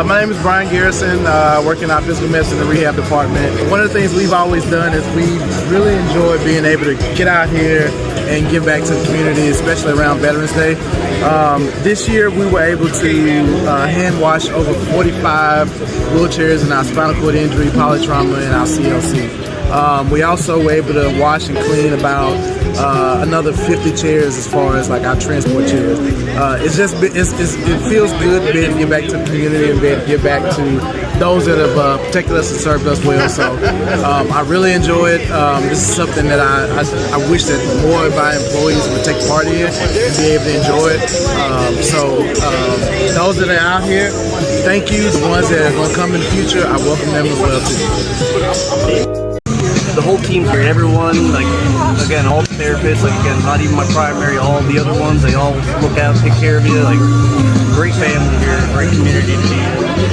My name is Brian Garrison, working in our physical medicine and rehab department. One of the things we've always done is we really enjoy being able to get out here and give back to the community, especially around Veterans Day. This year we were able to hand wash over 45 wheelchairs in our spinal cord injury, polytrauma, and our CLC. We also were able to wash and clean about another 50 chairs as far as like our transport chairs. It feels good to be able to give back to the community and be able to give back to those that have protected us and served us well. So I really enjoy it. This is something that I wish that more of our employees would take part in and be able to enjoy it. Those that are out here, thank you. The ones that are going to come in the future, I welcome them as well too. The whole team here, everyone, like, again, all the therapists, like, again, not even my primary, all the other ones, they all look out, take care of you, like, great family here, great community to be in.